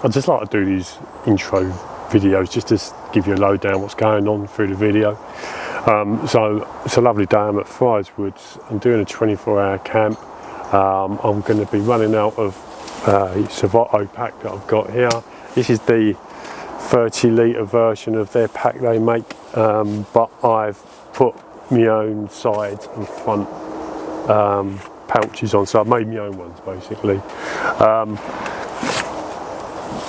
I just like to do these intro videos just to give you a lowdown what's going on through the video. So it's a lovely day. I'm at Friars Woods. I'm doing a 24-hour camp. I'm going to be running out of Savotta pack that I've got here. This is the 30-litre version of their pack they make, but I've put my own side and front pouches on, so I've made my own ones basically.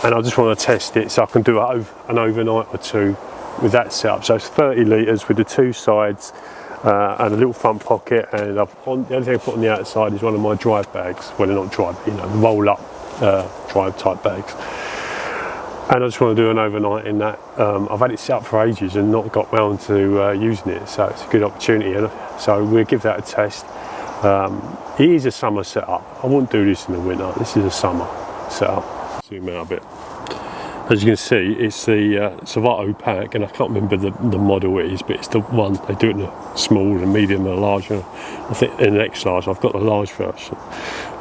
And I just want to test it so I can do an overnight or two with that setup. So it's 30 litres with the two sides and a little front pocket, and the only thing I put on the outside is one of my drive bags. Well, they're not drive, you know, the roll up drive type bags. And I just want to do an overnight in that. I've had it set up for ages and not got round to using it, so it's a good opportunity. So we'll give that a test. It is a summer setup. I wouldn't do this in the winter. This is a summer setup. Zoom out a bit. As you can see, it's the Savotta pack, and I can't remember the model it is, but it's the one they do it in a small, a medium, and a large. I think in an X large. I've got the large version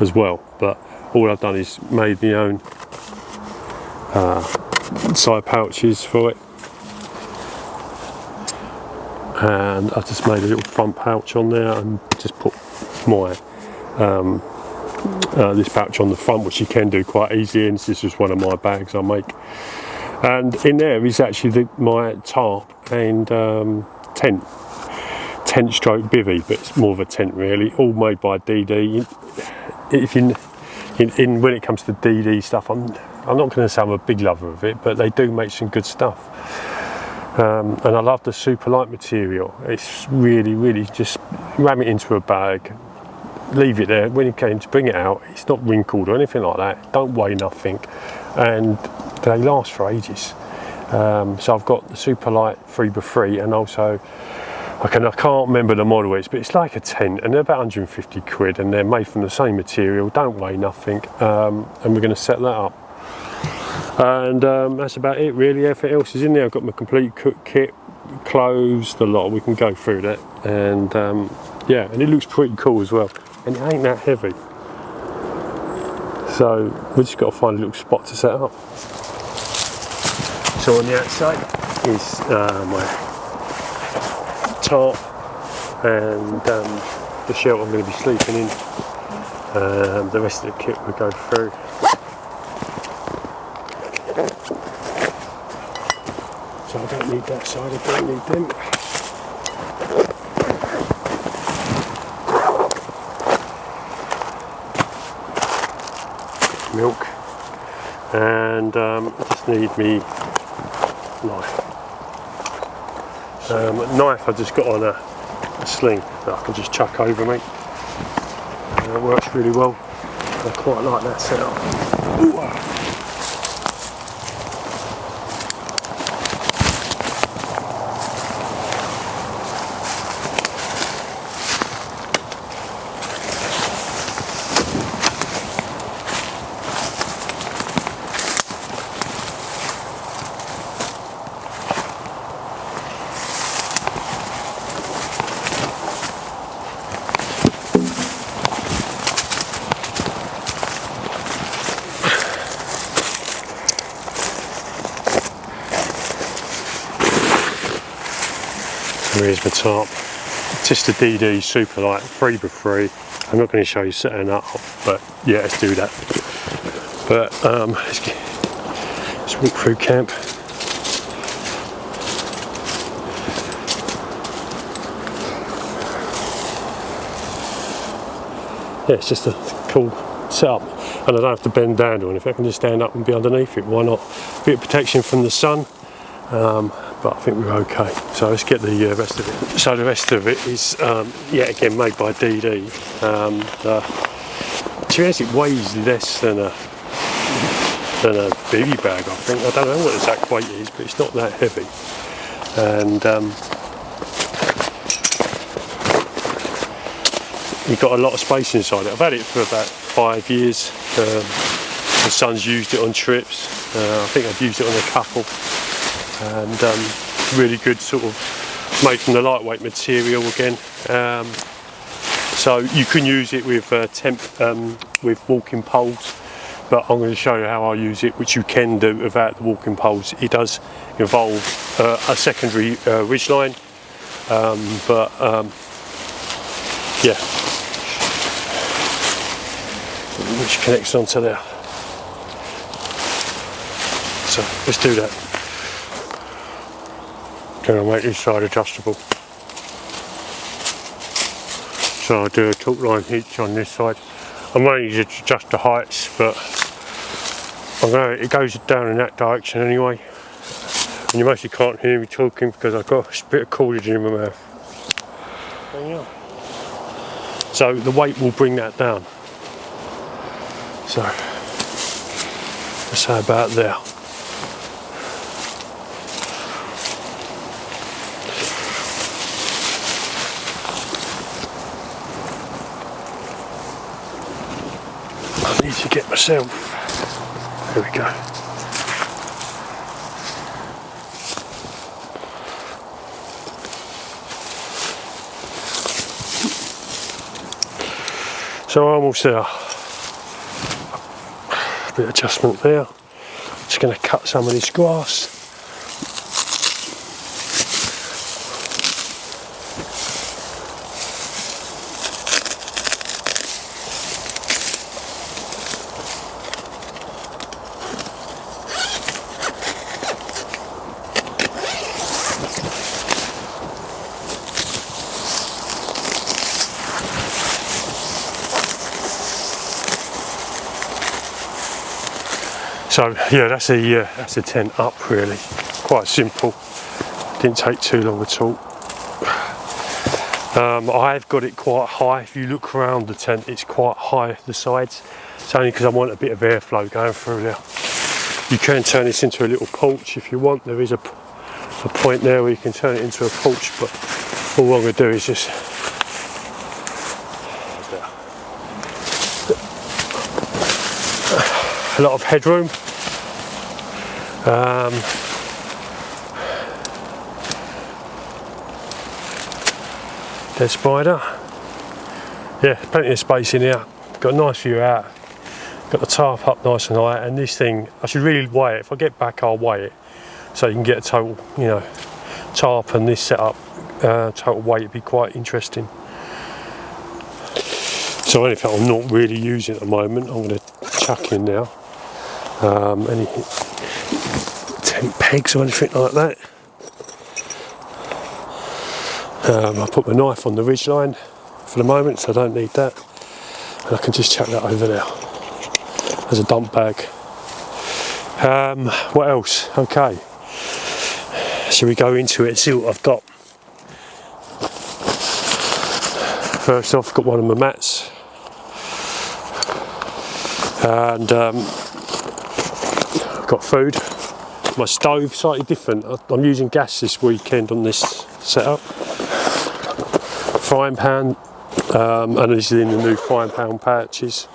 as well, but all I've done is made my own side pouches for it, and I just made a little front pouch on there and just put my this pouch on the front, which you can do quite easily, and this is just one of my bags I make. And in there is actually my tarp and tent stroke bivvy, but it's more of a tent really, all made by DD. If you when it comes to DD stuff, I'm not going to say I'm a big lover of it, but they do make some good stuff. And I love the Superlight material. It's really just ram it into a bag, leave it there. When you came to bring it out, it's not wrinkled or anything like that. Don't weigh nothing, and they last for ages. So I've got the Superlight 3x3, and also I can't remember the model but it's like a tent, and they're about 150 quid, and they're made from the same material, don't weigh nothing. And we're going to set that up, and that's about it really. Everything else is in there. I've got my complete cook kit, clothes, the lot. We can go through that, and yeah, and it looks pretty cool as well, and it ain't that heavy. So we just got to find a little spot to set up. So on the outside is my tarp and the shelter I'm going to be sleeping in. The rest of the kit will go through. So I don't need that side, I don't need them. Milk, and I just need me knife. Knife I just got on a sling that I can just chuck over me. It works really well. I quite like that setup. Ooh. Here's my tarp, just a DD Superlight 3x3. I'm not going to show you setting that up, but yeah, let's do that. But let's walk through camp. Yeah, it's just a cool setup, and I don't have to bend down or anything. I can just stand up and be underneath it. Why not? A bit of protection from the sun. But I think we're okay. So let's get the rest of it. So the rest of it is, yeah, again made by DD. To be honest, it weighs less than a bivvy bag, I think. I don't know what the exact weight is, but it's not that heavy. And you've got a lot of space inside it. I've had it for about 5 years. My son's used it on trips. I think I've used it on a couple. And really good, sort of made from the lightweight material again. So you can use it with with walking poles, but I'm going to show you how I use it, which you can do without the walking poles. It does involve a secondary ridgeline, yeah, which connects onto there. So let's do that. Going to make this side adjustable. So I'll do a taut line hitch on this side. I'm only to adjust the heights, but it goes down in that direction anyway. And you mostly can't hear me talking because I've got a bit of cordage in my mouth. So the weight will bring that down. So let's say about there. I need to get myself. There we go. So I'm almost there. A bit of adjustment there. Just going to cut some of this grass. So yeah, that's a tent up really. Quite simple. Didn't take too long at all. I've got it quite high. If you look around the tent, it's quite high the sides. It's only because I want a bit of airflow going through there. You can turn this into a little porch if you want. There is a point there where you can turn it into a porch, but all I'm going to do is just a lot of headroom. Dead spider. Yeah, plenty of space in here. Got a nice view out. Got the tarp up nice and high, and this thing, I should really weigh it. If I get back, I'll weigh it so you can get a total, you know, tarp and this setup, total weight would be quite interesting. So anything I'm not really using at the moment, I'm going to chuck in now. Any tent pegs or anything like that. I put my knife on the ridgeline for the moment, so I don't need that. And I can just chuck that over there as a dump bag. What else? Okay. Shall we go into it and see what I've got? First off, I've got one of my mats. And I've got food. My stove, slightly different. I'm using gas this weekend on this setup. Frying pan, and this is in the new frying pan pouches.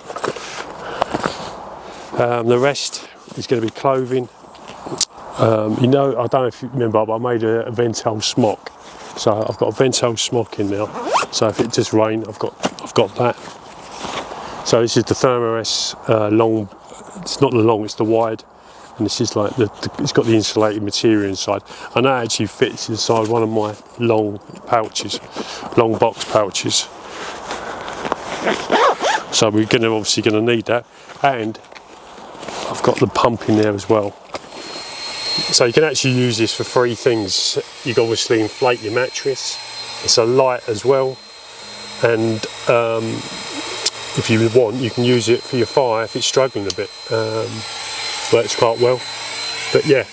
The rest is going to be clothing. You know, I don't know if you remember, but I made a Ventole smock. So I've got a Ventole smock in now. So if it does rain, I've got that. So this is the Thermarest long. It's not the long, it's the wide. And this is like it's got the insulated material inside, and that actually fits inside one of my long pouches, long box pouches. So we're obviously going to need that, and I've got the pump in there as well. So you can actually use this for three things. You can obviously inflate your mattress. It's a light as well, and if you want, you can use it for your fire if it's struggling a bit. Works quite well, but yeah,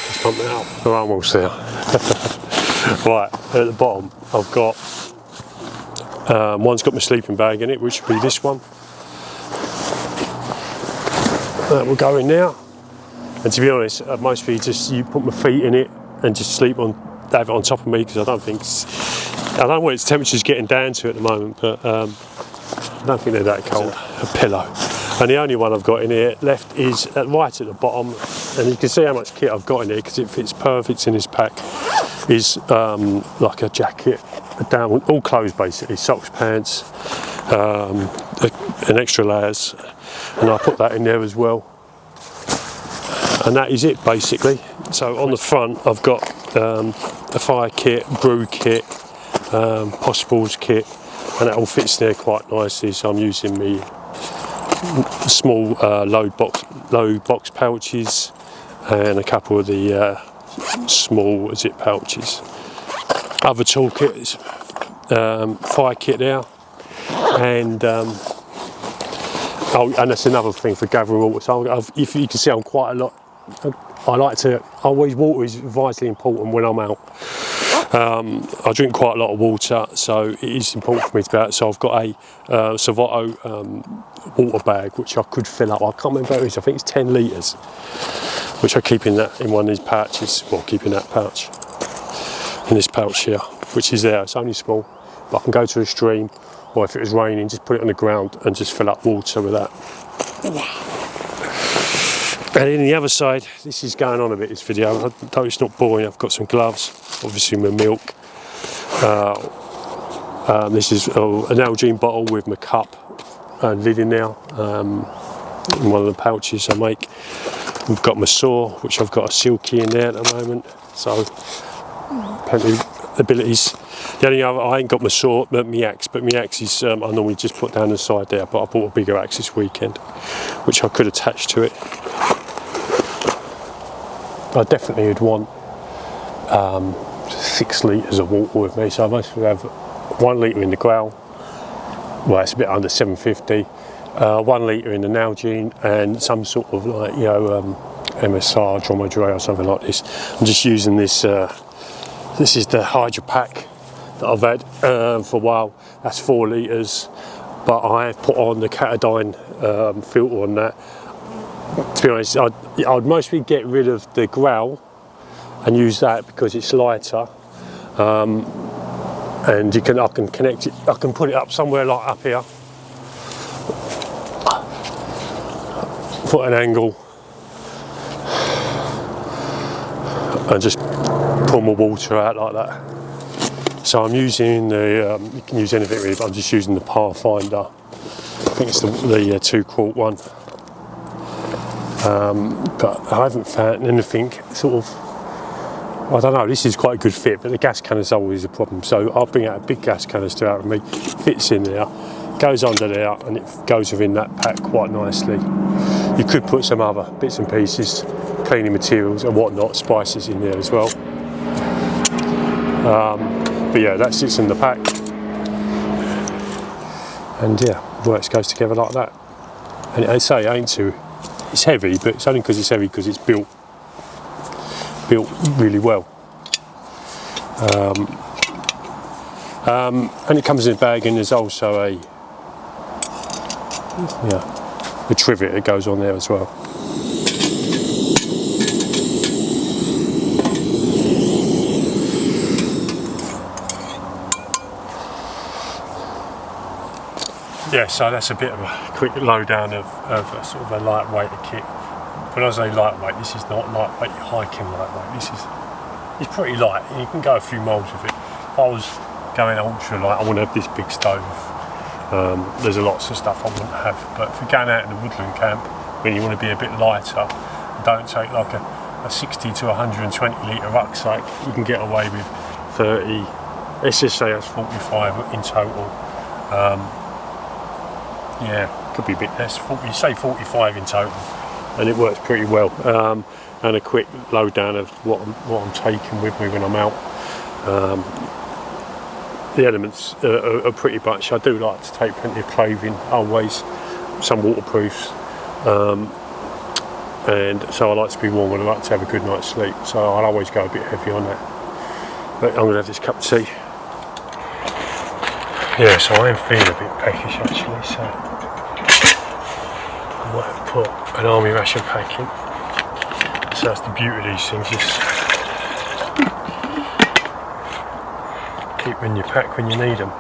let's pump it out. We're almost there. Right, at the bottom I've got one's got my sleeping bag in it, which would be this one. That will go in now. And to be honest, most people you put my feet in it and just have it on top of me, because I don't don't know what its temperature's getting down to at the moment, but I don't think they're that cold. A pillow. And the only one I've got in here left is right at the bottom, and you can see how much kit I've got in here because it fits perfect in this pack. Is like a jacket, all clothes basically, socks, pants, a an extra layers, and I put that in there as well. And that is it basically. So on the front I've got a fire kit, brew kit, possibles kit, and that all fits there quite nicely. So I'm using me small low box pouches and a couple of the small zip pouches. Other toolkits, fire kit there, and and that's another thing for gathering water. So if you can see, I'm quite a lot. Always water is vitally important when I'm out. I drink quite a lot of water, so it is important for me to be out. So I've got a Savotta water bag which I could fill up. I can't remember what it is. I think it's 10 litres, which I keep in one of these pouches. Well, keep in that pouch, in this pouch here, which is there. It's only small, but I can go to a stream, or if it was raining, just put it on the ground and just fill up water with that. And then the other side, this is going on a bit, this video, though it's not boring. I've got some gloves, obviously my milk. This is an Algene bottle with my cup and lid in there, in one of the pouches I make. We've got my saw, which I've got a silky in there at the moment, so plenty of abilities. The only other, I ain't got my saw, my axe, but my axe is, I normally just put down the side there, but I bought a bigger axe this weekend, which I could attach to it. I definitely would want 6 litres of water with me, so I mostly have 1 litre in the growel, well it's a bit under 750, 1 litre in the Algene, and some sort of like, you know, MSR, Dromedary or something like this. I'm just using this, this is the Hydro Pack that I've had for a while. That's 4 litres, but I have put on the Catadine filter on that. To be honest, I'd mostly get rid of the growl and use that because it's lighter, and I can connect it. I can put it up somewhere like up here, put an angle, and just pull my water out like that. So I'm using the. You can use anything really, but I'm just using the Pathfinder. I think it's the 2-quart one. But I haven't found anything sort of, I don't know, this is quite a good fit, but the gas canister is always a problem. So I'll bring out a big gas canister out of me, fits in there, goes under there, and it goes within that pack quite nicely. You could put some other bits and pieces, cleaning materials and whatnot, spices in there as well. But yeah, that sits in the pack. And yeah, works, goes together like that. And I say it ain't too, it's heavy, but it's only because it's heavy because it's built really well. And it comes in a bag, and there's also a trivet that goes on there as well. Yeah, so that's a bit of a quick lowdown of a sort of a lightweight kit. When I say lightweight, this is not lightweight hiking lightweight. This is pretty light. You can go a few miles with it. If I was going ultra light, I wouldn't have this big stove. There's lots of stuff I wouldn't have. But if you're going out in the woodland camp, when you want to be a bit lighter, don't take like a 60 to 120 litre rucksack. You can get away with 30. Let's just say that's 45 in total. Yeah, could be a bit less, say 45 in total, and it works pretty well. And a quick lowdown of what I'm taking with me when I'm out. The elements are pretty much, I do like to take plenty of clothing, always, some waterproofs, and so I like to be warm and I like to have a good night's sleep, so I'll always go a bit heavy on that. But I'm going to have this cup of tea. Yeah, so I am feeling a bit peckish actually, so I might have put an army ration pack in. So that's the beauty of these things, just keep them in your pack when you need them.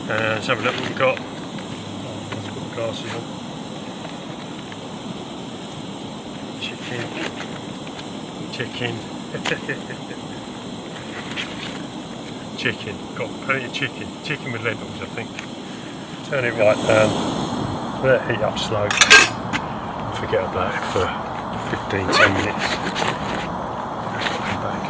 Let's have a look what we've got. Let's put the glasses on. Chicken. chicken. Got plenty of chicken. Chicken with lentils, I think. Turn it right down. Let it heat up slow. Forget about it for 15-10 minutes. Come back.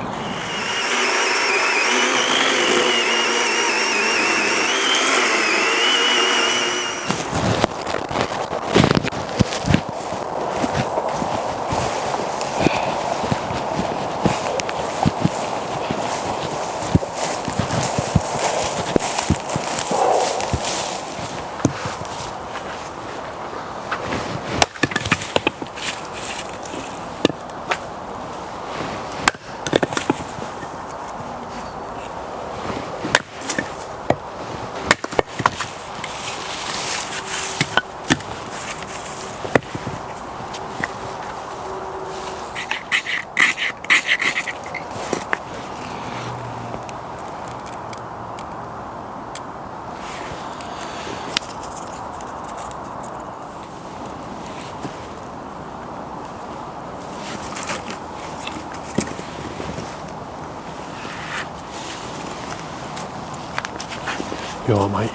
You are, mate.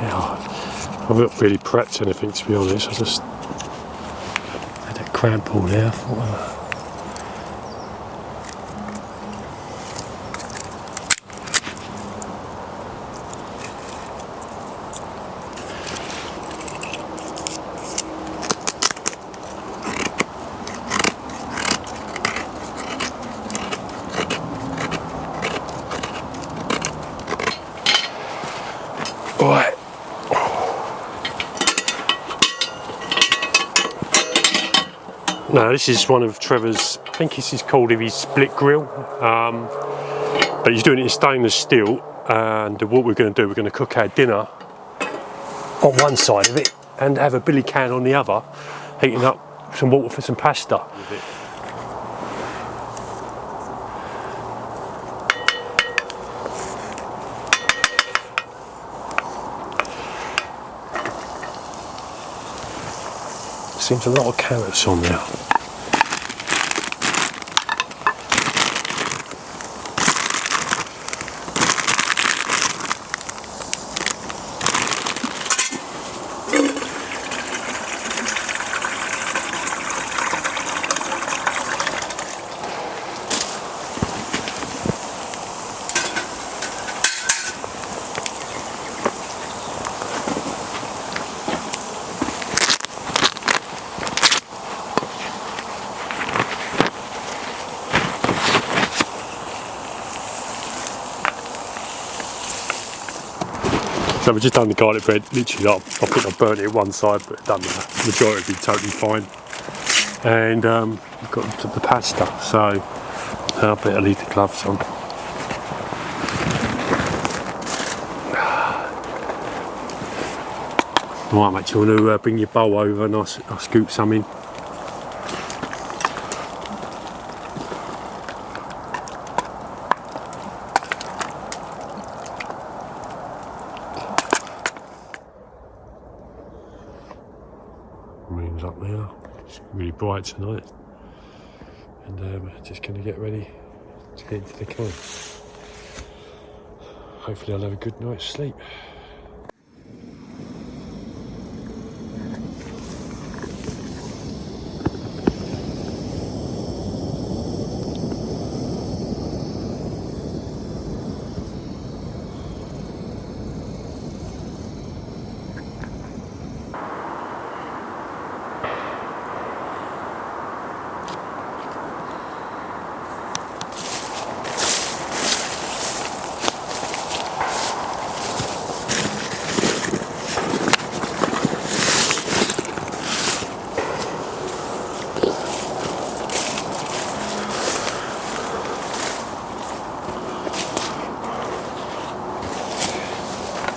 Yeah, I've not really prepped anything, to be honest. I just had that crab pull there. I thought, right. No, this is one of Trevor's, I think this is called his split grill, but he's doing it in stainless steel, and what we're going to do, we're going to cook our dinner on one side of it and have a billy can on the other, heating up some water for some pasta. Seems a lot of carrots on there. So we've just done the garlic bread, literally I think I burnt it one side, but it doesn't matter, the majority will be totally fine. And we've got the pasta, so I better leave the gloves on. Right, mate, do you want to bring your bowl over and I'll scoop some in? Moon's up there, it's really bright tonight, and just going to get ready to get into the camp. Hopefully I'll have a good night's sleep.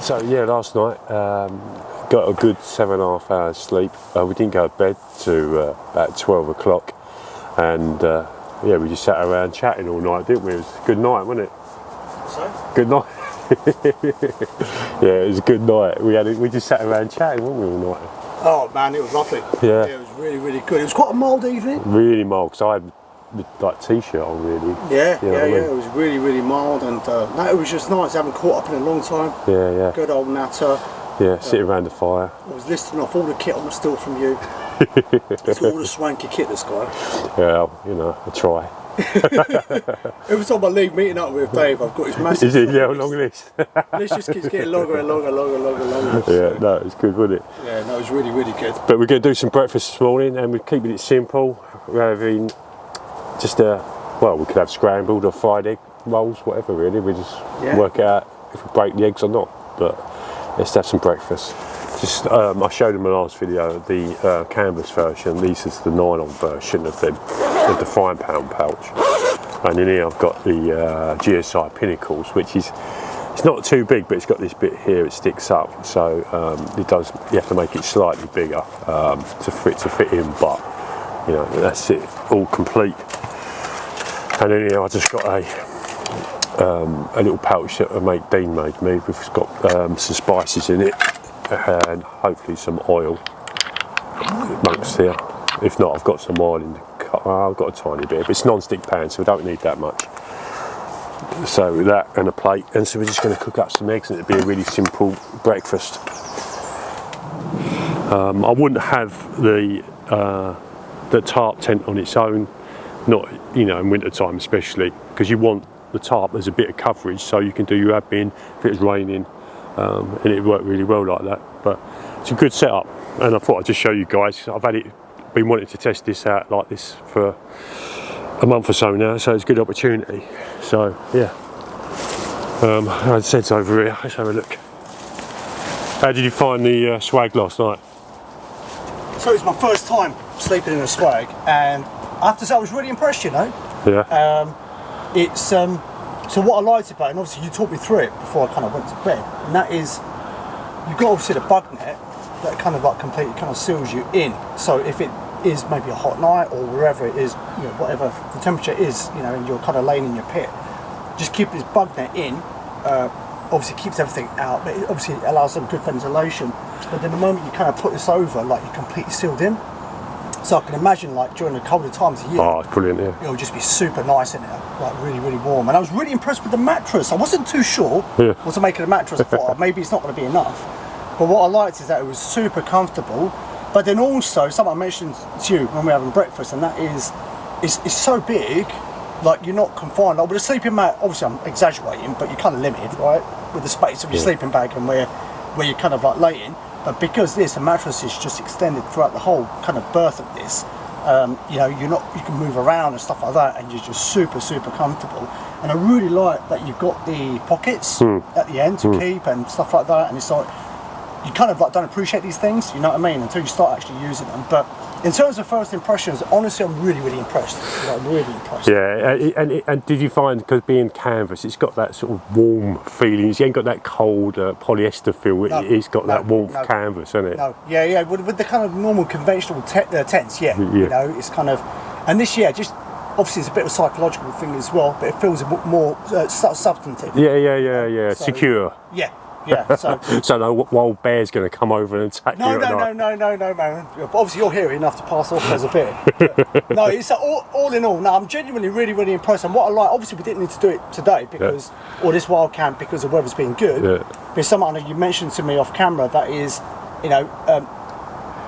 So yeah, last night got a good 7.5 hours sleep. We didn't go to bed to about 12 o'clock, and yeah, we just sat around chatting all night, didn't we? It was a good night, wasn't it? So? Good night. Yeah, it was a good night. We just sat around chatting, weren't we, all night? Oh man, it was lovely. Yeah. It was really, really good. It was quite a mild evening. Really mild, because I had like t-shirt on, really. Yeah, you know yeah. It was really, really mild, and no, it was just nice. I haven't caught up in a long time. Yeah, yeah. Good old natter. Yeah, sitting around the fire. I was listing off all the kit I want to steal from you. It's got all the swanky kit, this guy. Yeah, you know, I try. Every time I leave meeting up with Dave, I've got his massive. Is it? Yeah, long list. This just keeps getting longer and longer. Yeah, no, it's good, wasn't it? Yeah, no, it was really, really good. But we're going to do some breakfast this morning, and we're keeping it simple. We're having just well, we could have scrambled or fried egg rolls, whatever. Really, we just work out if we break the eggs or not. But let's have some breakfast. Just, I showed in my last video the canvas version. This is the nylon version of the frying pan pouch, and in here I've got the GSI Pinnacles, which is, it's not too big, but it's got this bit here it sticks up, so it does. You have to make it slightly bigger to fit in, but you know, that's it, all complete. And in here I just got a little pouch that Dean made me. We've got some spices in it, and hopefully some oil amongst here. If not, I've got some oil in the cup. I've got a tiny bit, but it's non-stick pan, so we don't need that much. So with that and a plate, and so we're just going to cook up some eggs, and it'll be a really simple breakfast. I wouldn't have the tarp tent on its own, not, you know, in winter time especially, because you want the tarp as a bit of coverage, so you can do your admin if it's raining. And it worked really well like that. But it's a good setup, and I thought I'd just show you guys. I've been wanting to test this out like this for a month or so now, so it's a good opportunity. So yeah, as I said, over here, let's have a look. How did you find the swag last night? So it's my first time sleeping in a swag, and I have to say I was really impressed, you know. Yeah. It's so what I liked about it, and obviously you talked me through it before I kind of went to bed, and that is, you've got obviously the bug net that kind of like completely kind of seals you in. So if it is maybe a hot night or wherever it is, you know, whatever the temperature is, you know, and you're kind of laying in your pit, just keep this bug net in. Obviously keeps everything out, but it obviously allows some good ventilation. But then the moment you kind of put this over, like, you're completely sealed in. So I can imagine, like, during the colder times of year, oh, it's brilliant, yeah. It'll just be super nice in there, like really, really warm. And I was really impressed with the mattress. I wasn't too sure what to make of the mattress. I thought maybe it's not going to be enough. But what I liked is that it was super comfortable. But then also, something I mentioned to you when we were having breakfast, and that is, it's so big, like, you're not confined. Like with a sleeping mat, obviously I'm exaggerating, but you're kind of limited, right, with the space of your sleeping bag and where you're kind of like laying. But because the mattress is just extended throughout the whole kind of berth of this, you know, you can move around and stuff like that, and you're just super, super comfortable. And I really like that you've got the pockets at the end to keep and stuff like that. And it's like, you kind of like don't appreciate these things, you know what I mean, until you start actually using them. But in terms of first impressions, honestly, I'm really, really impressed. Like, really impressed. Yeah, and did you find, because being canvas, it's got that sort of warm feeling. You ain't got that cold polyester feel. It's got that warmth canvas, hasn't it? No, yeah. With the kind of normal conventional tents, you know, it's kind of, and this year, just obviously it's a bit of a psychological thing as well, but it feels a bit more substantive. Yeah. So, secure. Yeah, so no wild bear's going to come over and attack you. No, man. Obviously, you're here enough to pass off as a bear. But, no, it's all in all. No, I'm genuinely really, really impressed. And what I like, obviously, we didn't need to do it today because, or this wild camp, because the weather's been good. Yeah. But something you mentioned to me off camera that is, you know,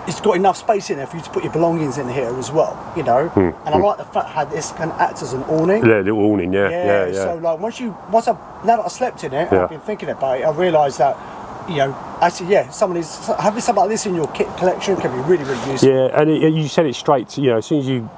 it's got enough space in there for you to put your belongings in here as well, you know. And I like the fact how this can act as an awning. Yeah, little awning, yeah. So like now that I slept in it, I've been thinking about it, I realised that, you know, actually, having something like this in your kit collection can be really, really useful. Yeah, and you said it straight to, you know, as soon as you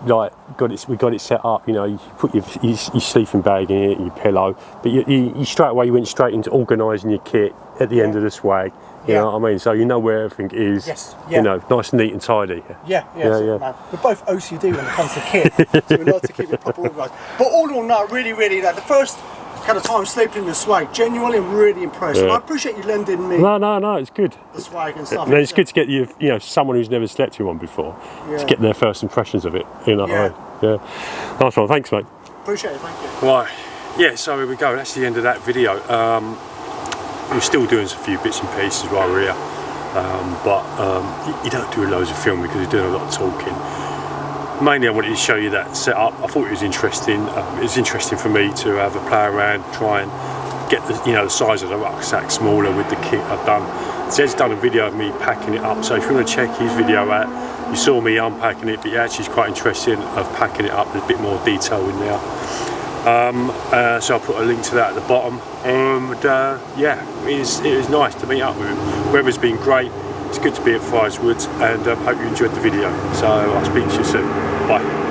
we got it set up, you know, you put your sleeping bag in it, your pillow, but you straight away you went straight into organising your kit at the end of the swag. You know what I mean? So you know where everything is. Yes. You know, nice, neat, and tidy. Yeah. Man. We're both OCD when it comes to kit, so we like to keep it proper organised. But all in all, no, really, really, the first kind of time sleeping in the swag, genuinely, I'm really impressed. And I appreciate you lending me. No, it's good. The swag and stuff. And it's good to get you know, someone who's never slept in one before to get their first impressions of it. You know. Yeah. Nice one. Thanks, mate. Appreciate it. Thank you. Right. Yeah. So here we go. That's the end of that video. We're still doing a few bits and pieces while we're here, but you don't do loads of filming because you're doing a lot of talking. mainly I wanted to show you that setup. I thought it was interesting. It was interesting for me to have a play around, try and get the, you know, the size of the rucksack smaller with the kit I've done. Zed's done a video of me packing it up, so if you want to check his video out, you saw me unpacking it, but actually it's quite interesting of packing it up. There's a bit more detail in there. So I'll put a link to that at the bottom. Yeah, it was nice to meet up with him. Weather's been great. It's good to be at Friars Woods, and hope you enjoyed the video. So I'll speak to you soon. Bye.